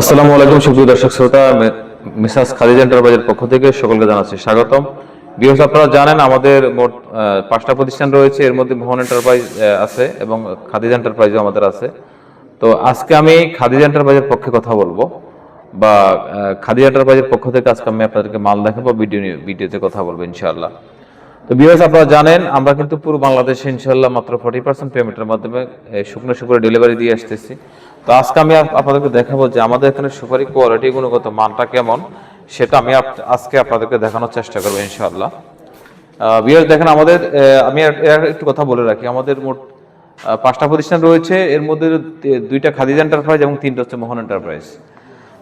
আসসালামু আলাইকুম সুপ্রিয় দর্শক শ্রোতা, মিসেস খাদিজা এন্টারপ্রাইজের পক্ষ থেকে সকলকে জানাচ্ছি স্বাগতম। ভিউয়ার্স, আপনারা জানেন আমাদের মোট 5টা প্রতিষ্ঠান রয়েছে। এর মধ্যে মোহন এন্টারপ্রাইজ আছে এবং খাদিজা এন্টারপ্রাইজও আমাদের আছে। তো আজকে আমি খাদিজা এন্টারপ্রাইজের পক্ষে কথা বলবো, বা খাদিজা এন্টারপ্রাইজের পক্ষ থেকে আজকে আমি আপনাদেরকে মাল দেখাবো, ভিডিওতে কথা বলবো ইনশাআল্লাহ। তো ভিউয়ার্স, আপনারা জানেন আমরা কিন্তু পুরো বাংলাদেশে ইনশাআল্লাহ মাত্র 40% পেমেন্টের মাধ্যমে শুকনো সুপারি ডেলিভারি দিয়ে আসতেছি। তো আজকে আমি আপনাদেরকে দেখাবো যে আমাদের এখানে সুপারি কোয়ালিটি, গুণগত মানটা কেমন, সেটা আমি আজকে আপনাদেরকে দেখানোর চেষ্টা করবো ইনশাআল্লাহ। ভিউয়ার্স দেখেন, আমাদের আমি একটু কথা বলে রাখি, আমাদের মোট 5টা প্রতিষ্ঠান রয়েছে। এর মধ্যে 2টা খাদিজা এন্টারপ্রাইজ এবং 3টা হচ্ছে মোহন এন্টারপ্রাইজ।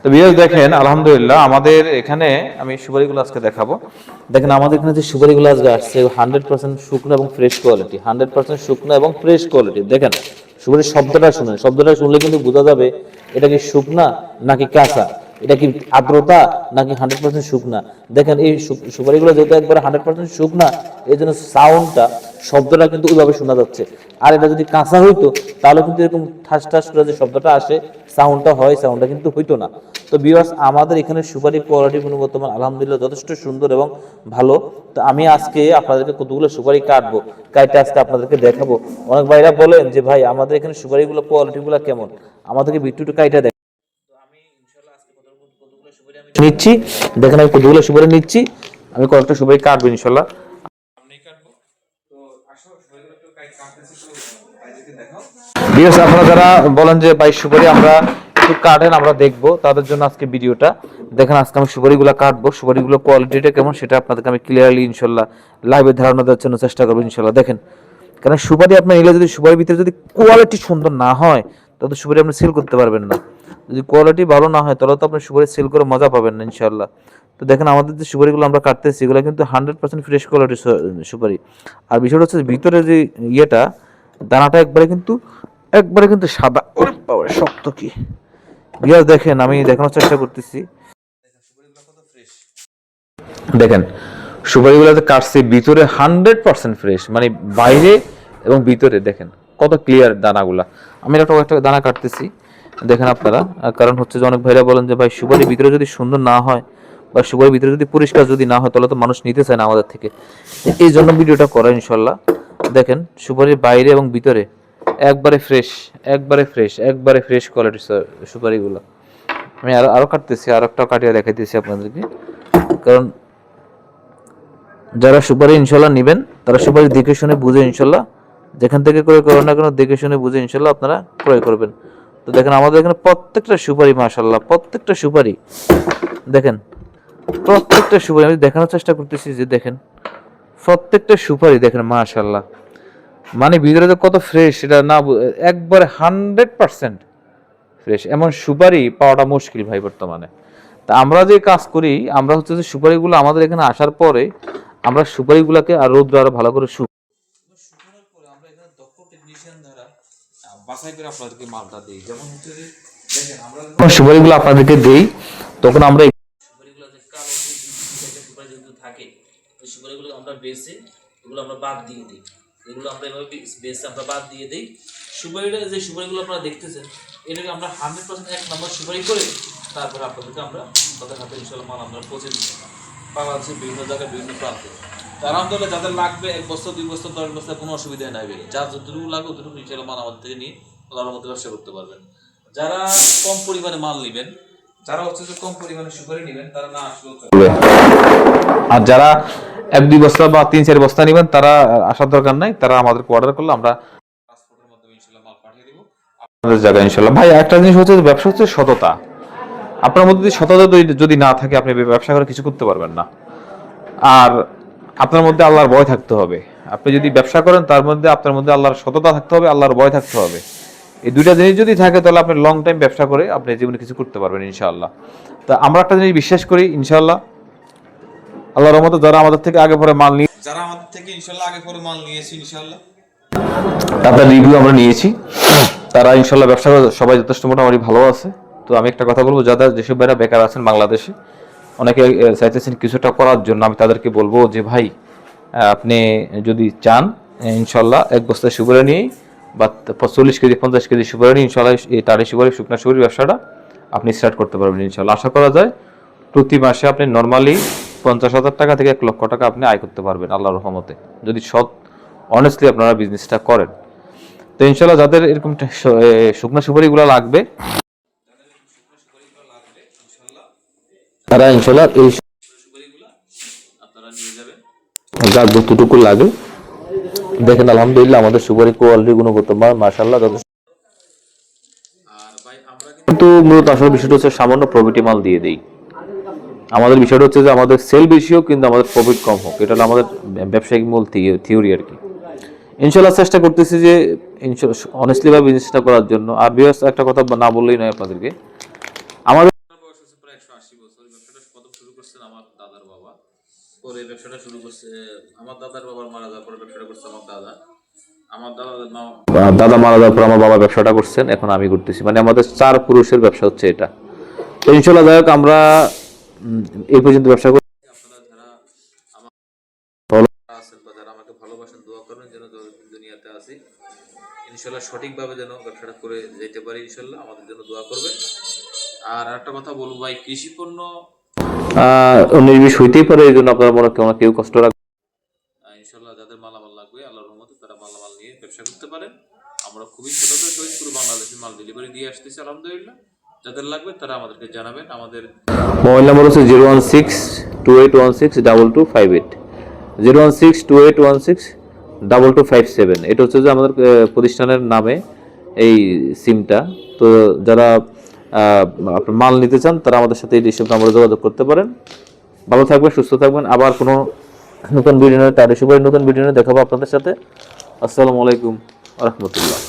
তো ভিউয়ার্স দেখেন, আলহামদুলিল্লাহ আমাদের এখানে আমি সুপারিগুলো আজকে দেখাবো। দেখেন আমাদের এখানে যে সুপারিগুলো আজকে আসছে 100% শুকনো এবং ফ্রেশ কোয়ালিটি, 100% শুকনো এবং ফ্রেশ কোয়ালিটি। দেখেন সুপারির শব্দটা শুনেন, শব্দটা শুনলে কিন্তু বোঝা যাবে এটা কি শুকনা নাকি কাঁচা, এটা কি আর্দ্রতা নাকি 100% শুকনা। দেখেন এই সুপারিগুলো যেহেতু একবারে 100% শুকনা, এই জন্য সাউন্ডটা, শব্দটা কিন্তু ওইভাবে শোনা যাচ্ছে। আর এটা যদি কাঁচা হইতো তাহলে কিন্তু এরকম ঠাস ঠাস করে যে শব্দটা আসে, সাউন্ডটা হয়, সাউন্ডটা কিন্তু হইতো না। তো ভিউয়ার্স, আমাদের এখানে সুপারি কোয়ালিটি গুণগত মান আলহামদুলিল্লাহ যথেষ্ট সুন্দর এবং ভালো। তো আমি আজকে আপনাদেরকে কতগুলো সুপারি কাটবো, কাটতে আজকে আপনাদেরকে দেখাবো। অনেক ভাইরা বলেন যে ভাই আমাদের এখানে সুপারিগুলো কোয়ালিটিগুলো কেমন, আমাদেরকে বিট্টু কাইটা দেখ নিচ্ছি। দেখেন আমি কতগুলো সুপারি নিচ্ছি, আমি কয়েকটা সুপারি কাটবো ইনশাল্লাহ। ভিউয়ার্স, আপনারা যারা বলেন যে ভাই সুপারি আমরা একটু কাটেন, আমরা দেখবো, তাদের জন্য আজকে ভিডিওটা। দেখেন আজকে আমি সুপারিগুলো কাটবো, সুপারিগুলো কোয়ালিটিটা কেমন সেটা আপনাদেরকে আমি ক্লিয়ারলি ইনশাল্লাহ লাইভে ধারণা দেওয়ার জন্য চেষ্টা করবো ইনশাল্লাহ। দেখেন, কারণ সুপারি আপনার নিলে যদি সুপারির ভিতরে যদি কোয়ালিটি সুন্দর না হয় তাহলে সুপারি আপনি সেল করতে পারবেন না। যদি কোয়ালিটি ভালো না হয় তাহলে তো আপনি সুপারি সেল করে মজা পাবেন না ইনশাল্লাহ। তো দেখেন আমাদের যে সুপারিগুলো আমরা কাটতেছি এগুলো কিন্তু 100% ফ্রেশ কোয়ালিটির সুপারি। আর বিষয়টা হচ্ছে ভিতরে যে ইয়েটা, দানাটা একবারে কিন্তু সাদা। ওরে বাবা, শক্ত কি! ভিউয়ার্স দেখেন, আমি দেখানোর চেষ্টা করতেছি। দেখেন সুপারিগুলোতে কাটছে ভিতরে 100% ফ্রেশ, মানে বাইরে এবং ভিতরে দেখেন কত ক্লিয়ার দানাগুলা। আমি একটা দানা কাটতেছি, দেখেন আপনারা। কারণ হচ্ছে যে অনেক ভাইরা বলেন যে ভাই সুপারির ভিতরে যদি সুন্দর না হয় বা সুপারির ভিতরে যদি পরিষ্কার যদি না হয় তাহলে তো মানুষ নিতে চায় না আমাদের থেকে। এই জন্য ভিডিওটা করা ইনশাল্লাহ। দেখেন সুপারির বাইরে এবং ভিতরে একবারে ফ্রেশ, একবারে ফ্রেশ কোয়ালিটির সুপারিগুলো। আমি আরো কাটতেছি, আর একটা কাটিয়ে দেখাইতেছি আপনাদেরকে। কারণ যারা সুপারি ইনশাল্লাহ নেবেন তারা সুপারি দেখে শুনে বুঝে ইনশাল্লাহ, যেখান থেকে ক্রয় করেন না কেন দেখে শুনে বুঝে ইনশাল্লাহ আপনারা ক্রয় করবেন। তো দেখেন আমাদের এখানে প্রত্যেকটা সুপারি মাশাআল্লাহ, প্রত্যেকটা সুপারি দেখেন, প্রত্যেকটা সুপারি আমি দেখানোর চেষ্টা করতেছি যে দেখেন প্রত্যেকটা সুপারি দেখেন মাশাআল্লাহ, মানে ভিতরে কত ফ্রেশ সেটা না, একবারে 100% ফ্রেশ। এমন সুপারি পাওয়াটা মুশকিল ভাই বর্তমানে। তা আমরা যে কাজ করি, আমরা হচ্ছে যে সুপারিগুলো আমাদের এখানে আসার পরে আমরা সুপারিগুলোকে আর রোদ্রে আরো ভালো করে শুকানোর পরে আমরা এখানে দক্ষ টেকনিশিয়ান দ্বারা বাছাই করে আপনাদেরকে মালটা দেই। যেমন হচ্ছে যে দেখেন আমরা যখন সুপারিগুলো আপনাদেরকে দেই তখন আমরা সুপারিগুলো যে কালো সুপারি যেগুলো থাকে ওই সুপারিগুলো আমরা বেছে এগুলো আমরা বাদ দিয়ে দিই। এগুলো আমরা এভাবে বেছে আমরা বাদ দিয়ে দিই। সুপারিটা যে সুপারিগুলো আপনারা দেখতেছেন এটাকে আমরা 100% 1 নম্বর সুপারি করে তারপর আপনাদেরকে আমরা তাদের হাতে ইনশাআল্লাহ মাল আমরা পৌঁছে দিই। পাওয়া যাচ্ছে বিভিন্ন জায়গায় বিভিন্ন প্রান্তে। আলহামদুলিল্লাহ যাদের লাগবে 1 বস্তা 2 বস্তা 10 বস্তা কোনো অসুবিধা নাই। যার যতটুকু লাগবে ততটুকু ইনশাআল্লাহ মাল আমাদের থেকে নিয়ে আল্লাহর মধ্যে ব্যবসা করতে পারবেন। যারা কম পরিমাণে মাল নেবেন, যারা হচ্ছে যে কম পরিমাণে সুপারি নেবেন তারা না আসলেও চলবে। আর যারা 1-2 বস্তা বা 3-4 বস্তা নেবেন তারা আসার দরকার নাই, তারা আমাদেরকে অর্ডার করলে আমরা পাসপোর্টের মাধ্যমে ইনশাআল্লাহ মাল পাঠিয়ে দেব আপনাদের জায়গায় ইনশাআল্লাহ। ভাই একটা জিনিস হচ্ছে ব্যবসা হচ্ছে সততা। আপনার মধ্যে যদি সততা যদি না থাকে আপনি ব্যবসা করে কিছু করতে পারবেন না। আর আপনার মধ্যে আল্লাহর ভয় থাকতে হবে। আপনি যদি ব্যবসা করেন তার মধ্যে আপনার মধ্যে আল্লাহর সততা থাকতে হবে, আল্লাহর ভয় থাকতে হবে। এই দুইটা জিনিস যদি থাকে তাহলে আপনি লং টাইম ব্যবসা করে আপনি জীবনে কিছু করতে পারবেন ইনশাআল্লাহ। তা আমরা একটা জিনিস বিশ্বাস করি ইনশাআল্লাহ, আল্লাহর রহমতে যারা আমাদের থেকে আগে পরে মাল নিয়েছে ইনশাআল্লাহ তাদের রিভিউ আমরা নিয়েছি, তারা ইনশাআল্লাহ ব্যবসা করে সবাই যথেষ্ট মোটামুটি ভালো আছে। তো আমি একটা কথা বলবো, যারা যেসব ভাইরা বেকার আছেন বাংলাদেশে, অনেকে চাইতেছেন কিছুটা করার জন্য, আমি তাদেরকে বলবো যে ভাই আপনি যদি চান ইনশাআল্লাহ 1 বস্তা সুপারি নিয়ে বা 40 কেজি 50 কেজি সুপারি নিয়ে ইনশাআল্লাহ এই তারে সুপারি শুকনা সুপারির ব্যবসাটা আপনি স্টার্ট করতে পারবেন ইনশাল্লাহ। আশা করা যায় প্রতি মাসে আপনি নর্মালি 50,000 টাকা থেকে 1 লক্ষ টাকা আপনি আয় করতে পারবেন আল্লাহর রহমতে, যদি সৎ অনেস্টলি আপনারা বিজনেসটা করেন। তো ইনশাল্লাহ যাদের এরকম শুকনো সুপারিগুলো লাগবে তারা ইনশাল্লাহ এই সুপারিগুলো আপনারা নিয়ে যাবেন, যার যতটুকু লাগে। দেখেন আলহামদুলিল্লাহ আমাদের সুপারি কোয়ালিটি গুণগত মান মাশাআল্লাহ যথেষ্ট। আর ভাই আমরা কিন্তু মূলত আসলে বিষয়টা হচ্ছে সামান্য প্রফিটি মাল দিয়ে দেই। আমাদের বিষয়টা হচ্ছে যে আমাদের সেল বেশি হোক কিন্তু আমাদের প্রফিট কম হোক, এটা হলো আমাদের ব্যবসায়িক মূল থিওরি আর কি। ইনশাল্লাহ চেষ্টা করতেছি যে অনেস্টলি ভাবে বিজনেসটা করার জন্য। আর বিয়ার্স একটা কথা না বললেই নয় আপনাদেরকে, আমাদের বয়স হচ্ছে প্রায় 180 বছর। ব্যবসাটা প্রথম শুরু করছেন আমার দাদার বাবা, পরে ব্যবসাটা শুরু করছে আমার দাদার বাবার মারা যাওয়ার পরে ব্যবসাটা করছে আমার দাদা, আমার দাদা মারা যাওয়ার পর আমার বাবা ব্যবসাটা করছেন, এখন আমি করতেছি। মানে আমাদের 4 পুরুষের ব্যবসা হচ্ছে এটা। তো ইনশাল্লাহ যাই হোক আমরা এই পর্যন্ত ব্যবসা করি। আপনারা যারা আমার ফলো আছেন বা যারা আমাকে ভালোবাসেন দোয়া করবেন যেন দুনিয়াতে আসি ইনশাল্লাহ সঠিকভাবে যেন ব্যবসাটা করে যেতে পারি, ইনশাল্লাহ আমাদের জন্য দোয়া করবেন। আর একটা কথা বলবো ভাই, কৃষি পণ্য নির্বিষ হইতেই পারে, এই জন্য আপনারা মনে কেউ কষ্ট রাখবেন। ইনশাল্লাহ যাদের মালামাল লাগবে আল্লাহর রহমতে তারা মালামাল নিয়ে ব্যবসা করতে পারেন। আমরা খুবই ছোটদের সহিত পুরো বাংলাদেশে মাল ডেলিভারি দিয়ে আসতেছি আলহামদুলিল্লাহ। যাদের লাগবে তারা আমাদেরকে জানাবেন। আমাদের মোবাইল নাম্বার হচ্ছে 01628162258, 01628162257। এটা হচ্ছে যে আমাদের প্রতিষ্ঠানের নামে এই সিমটা। তো যারা আপনার মাল নিতে চান তারা আমাদের সাথে এই রিসিভ নাম্বারে যোগাযোগ করতে পারেন। ভালো থাকবেন, সুস্থ থাকবেন। আবার কোনো নতুন ভিডিও নতুন ভিডিও দেখাবো আপনাদের সাথে। আসসালামু আলাইকুম ওয়া রাহমাতুল্লাহ।